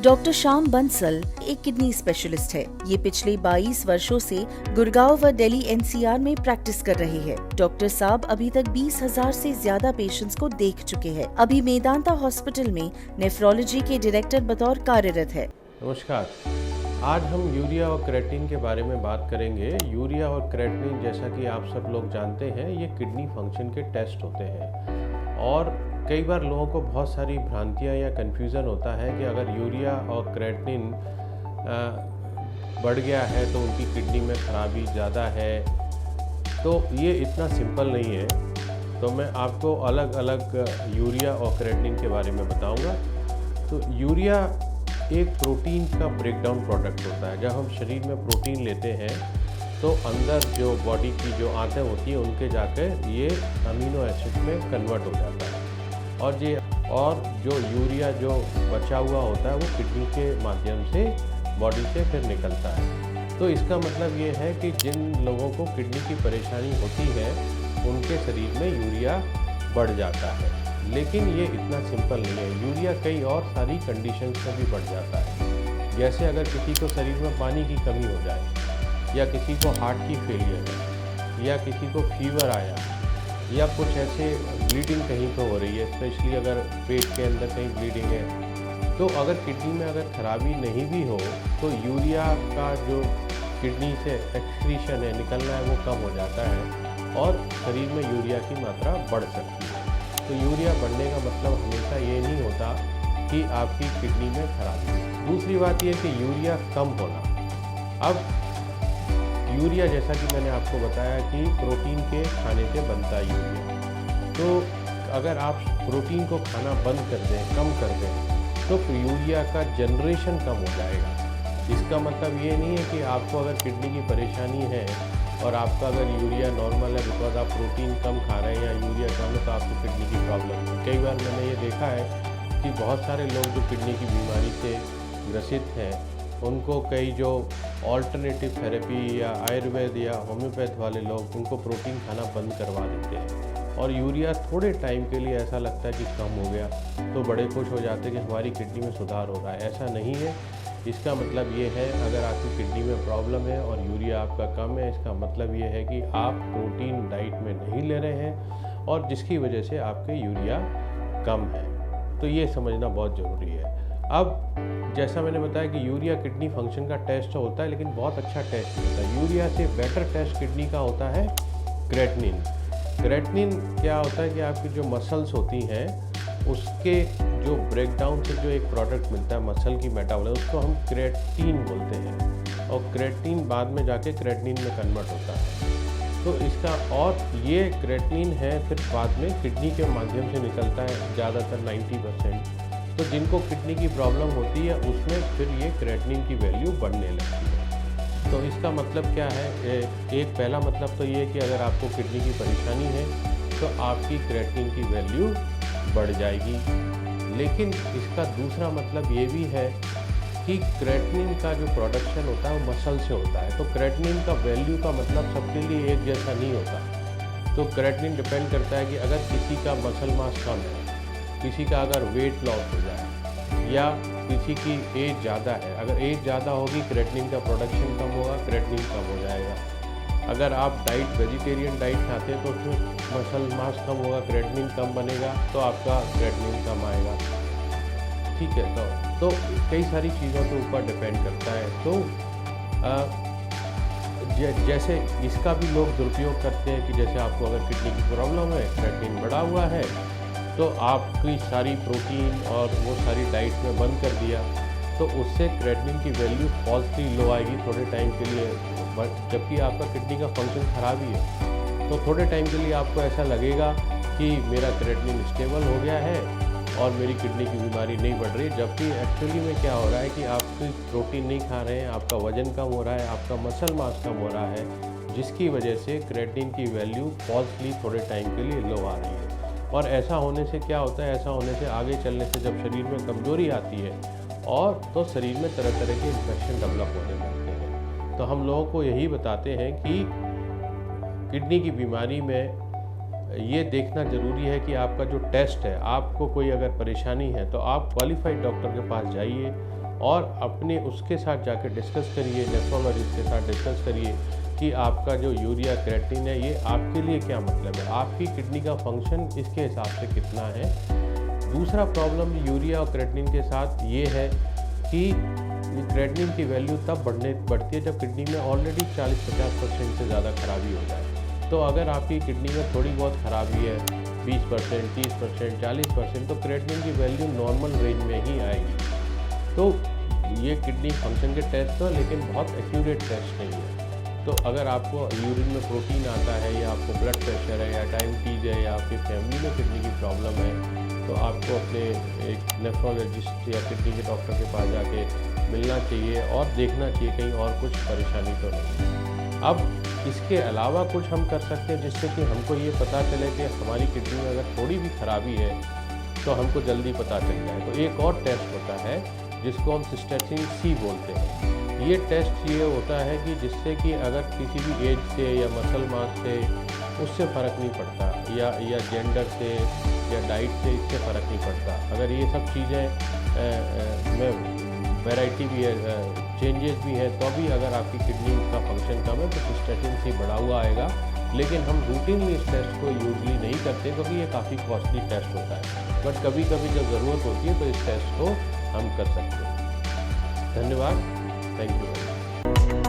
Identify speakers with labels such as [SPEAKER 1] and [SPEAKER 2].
[SPEAKER 1] Doctor Shyam Bansal एक kidney specialist है। ये पिछले 22 वर्षों से गुड़गांव व दिल्ली एनसीआर में प्रैक्टिस कर रहे हैं। डॉक्टर साहब अभी तक 20,000 से ज्यादा पेशेंट्स को देख चुके हैं। अभी मेदांता हॉस्पिटल में नेफ्रोलॉजी के डायरेक्टर बतौर कार्यरत है।
[SPEAKER 2] नमस्कार, आज हम यूरिया और क्रेटिन के बारे में बात करेंगे। यूरिया और क्रेटिन, जैसा कि आप सब लोग जानते हैं, ये किडनी फंक्शन के टेस्ट होते हैं और कई बार लोगों को बहुत सारी भ्रांतियां या कन्फ्यूज़न होता है कि अगर यूरिया और क्रेटिन बढ़ गया है तो उनकी किडनी में खराबी ज़्यादा है। तो ये इतना सिंपल नहीं है। तो मैं आपको अलग अलग यूरिया और क्रेटिन के बारे में बताऊंगा। तो यूरिया एक प्रोटीन का ब्रेकडाउन प्रोडक्ट होता है। जब हम शरीर में प्रोटीन लेते हैं तो अंदर जो बॉडी की जो आंतें होती हैं उनके जाकर ये अमीनो एसिड में कन्वर्ट हो जाता है और जो यूरिया जो बचा हुआ होता है वो किडनी के माध्यम से बॉडी से फिर निकलता है। तो इसका मतलब ये है कि जिन लोगों को किडनी की परेशानी होती है उनके शरीर में यूरिया बढ़ जाता है। लेकिन ये इतना सिंपल नहीं है। यूरिया कई और सारी कंडीशंस में भी बढ़ जाता है। जैसे अगर किसी को शरीर में पानी की कमी हो जाए, या किसी को हार्ट की फेलियर है, या किसी को फीवर आया, या कुछ ऐसे ब्लीडिंग कहीं तो हो रही है, स्पेशली अगर पेट के अंदर कहीं ब्लीडिंग है, तो अगर किडनी में अगर खराबी नहीं भी हो तो यूरिया का जो किडनी से एक्सक्रीशन है, निकलना है, वो कम हो जाता है और शरीर में यूरिया की मात्रा बढ़ सकती है। तो यूरिया बढ़ने का मतलब हमेशा ये नहीं होता कि आपकी किडनी में खराबी है। दूसरी बात यह कि यूरिया कम होना। अब यूरिया, जैसा कि मैंने आपको बताया कि प्रोटीन के खाने से बनता है यूरिया। तो अगर आप प्रोटीन को खाना बंद कर दें, कम कर दें, तो यूरिया का जनरेशन कम हो जाएगा। इसका मतलब ये नहीं है कि आपको अगर किडनी की परेशानी है और आपका अगर यूरिया नॉर्मल है बिकॉज आप प्रोटीन कम खा रहे हैं या यूरिया कम है तो आपको किडनी की प्रॉब्लम है। कई बार मैंने ये देखा है कि बहुत सारे लोग जो किडनी की बीमारी से ग्रसित हैं उनको कई जो ऑल्टरनेटिव थेरेपी या आयुर्वेद या होम्योपैथ वाले लोग उनको प्रोटीन खाना बंद करवा देते हैं और यूरिया थोड़े टाइम के लिए ऐसा लगता है कि कम हो गया तो बड़े खुश हो जाते हैं कि हमारी किडनी में सुधार हो रहा है। ऐसा नहीं है। इसका मतलब ये है, अगर आपकी किडनी में प्रॉब्लम है और यूरिया आपका कम है, इसका मतलब ये है कि आप प्रोटीन डाइट में नहीं ले रहे हैं और जिसकी वजह से आपके यूरिया कम है। तो ये समझना बहुत ज़रूरी है। अब जैसा मैंने बताया कि यूरिया किडनी फंक्शन का टेस्ट होता है, लेकिन बहुत अच्छा टेस्ट होता है। यूरिया से बेटर टेस्ट किडनी का होता है क्रेटिनिन। क्रेटिनिन क्या होता है कि आपकी जो मसल्स होती हैं उसके जो ब्रेकडाउन से जो एक प्रोडक्ट मिलता है मसल की मेटाबॉलिज्म, उसको हम क्रेटिन बोलते हैं और क्रेटिन बाद में जाके क्रेटिनिन में कन्वर्ट होता है। तो इसका और ये क्रेटिनिन है फिर बाद में किडनी के माध्यम से निकलता है ज़्यादातर 90%। तो जिनको किडनी की प्रॉब्लम होती है उसमें फिर ये क्रेटिनिन की वैल्यू बढ़ने लगती है। तो इसका मतलब क्या है? एक पहला मतलब तो ये है कि अगर आपको किडनी की परेशानी है तो आपकी क्रेटिनिन की वैल्यू बढ़ जाएगी। लेकिन इसका दूसरा मतलब ये भी है कि क्रेटिनिन का जो प्रोडक्शन होता है वो मसल से होता है। तो क्रेटिनिन का वैल्यू का मतलब सबके लिए एक जैसा नहीं होता। तो क्रेटिनिन डिपेंड करता है कि अगर किसी का मसल मास कम है, किसी का अगर वेट लॉस हो जाए या किसी की एज ज़्यादा है, अगर एज ज़्यादा होगी क्रेटिनिन का प्रोडक्शन कम होगा, क्रेटिनिन कम हो जाएगा। अगर आप वेजिटेरियन डाइट खाते हैं तो उसमें मसल मास कम होगा, क्रेटिनिन कम बनेगा तो आपका क्रेटिनिन कम आएगा। ठीक है। तो कई सारी चीज़ों के ऊपर डिपेंड करता है। तो जैसे इसका भी लोग दुरुपयोग करते हैं कि जैसे आपको अगर किडनी की प्रॉब्लम है, क्रेटिनिन बढ़ा हुआ है, तो आपकी सारी प्रोटीन और वो सारी डाइट में बंद कर दिया तो उससे क्रेटिनिन की वैल्यू फॉल्सली लो आएगी थोड़े टाइम के लिए। जबकि आपका किडनी का फंक्शन खराब ही है तो थोड़े टाइम के लिए आपको ऐसा लगेगा कि मेरा क्रेटिनिन स्टेबल हो गया है और मेरी किडनी की बीमारी नहीं बढ़ रही। जबकि एक्चुअली में क्या हो रहा है कि आप प्रोटीन नहीं खा रहे हैं, आपका वजन कम हो रहा है, आपका मसल मास कम हो रहा है, जिसकी वजह से क्रेटिनिन की वैल्यू फॉल्सली थोड़े टाइम के लिए लो आ रही है। और ऐसा होने से क्या होता है? ऐसा होने से आगे चलने से जब शरीर में कमज़ोरी आती है और तो शरीर में तरह तरह के इन्फेक्शन डेवलप होने लगते हैं। तो हम लोगों को यही बताते हैं कि किडनी की बीमारी में ये देखना ज़रूरी है कि आपका जो टेस्ट है, आपको कोई अगर परेशानी है तो आप क्वालिफाइड डॉक्टर के पास जाइए और अपने उसके साथ जाके डिस्कस करिए, नेफ्रोलॉजिस्ट के साथ डिस्कस करिए कि आपका जो यूरिया क्रिएटिनिन है ये आपके लिए क्या मतलब है, आपकी किडनी का फंक्शन इसके हिसाब से कितना है। दूसरा प्रॉब्लम यूरिया और क्रिएटिनिन के साथ ये है कि क्रिएटिनिन की वैल्यू तब बढ़ती है जब किडनी में ऑलरेडी 40-50% से ज़्यादा खराबी हो जाए। तो अगर आपकी किडनी में थोड़ी बहुत खराबी है 20%, 30%, 40%, तो क्रिएटिनिन की वैल्यू नॉर्मल रेंज में ही आएगी। तो ये किडनी फंक्शन के टेस्ट है लेकिन बहुत एक्यूरेट टेस्ट नहीं है। तो अगर आपको यूरिन में प्रोटीन आता है या आपको ब्लड प्रेशर है या डायबिटीज है या आपकी फैमिली में किडनी की प्रॉब्लम है, तो आपको अपने एक नेफ्रोलॉजिस्ट या किडनी के डॉक्टर के पास जाके मिलना चाहिए और देखना चाहिए कहीं और कुछ परेशानी तो नहीं। अब इसके अलावा कुछ हम कर सकते हैं जिससे कि हमको ये पता चले कि हमारी किडनी में अगर थोड़ी भी खराबी है तो हमको जल्दी पता चल जाए। तो एक और टेस्ट होता है जिसको हम सिस्टेटिन C बोलते हैं। ये टेस्ट ये होता है कि जिससे कि अगर किसी भी एज से या मसल मास से उससे फ़र्क नहीं पड़ता या जेंडर से या डाइट से इससे फ़र्क नहीं पड़ता। अगर ये सब चीज़ें में वैरायटी भी है, चेंजेस भी है, तो भी अगर आपकी किडनी का फंक्शन कम है तो सिस्टेटिन C बढ़ा हुआ आएगा। लेकिन हम रूटीनली इस टेस्ट को यूजली नहीं करते क्योंकि ये काफ़ी कॉस्टली टेस्ट होता है, बट कभी कभी जब ज़रूरत होती है तो इस टेस्ट को हम कर सकते हैं। धन्यवाद, थैंक यू।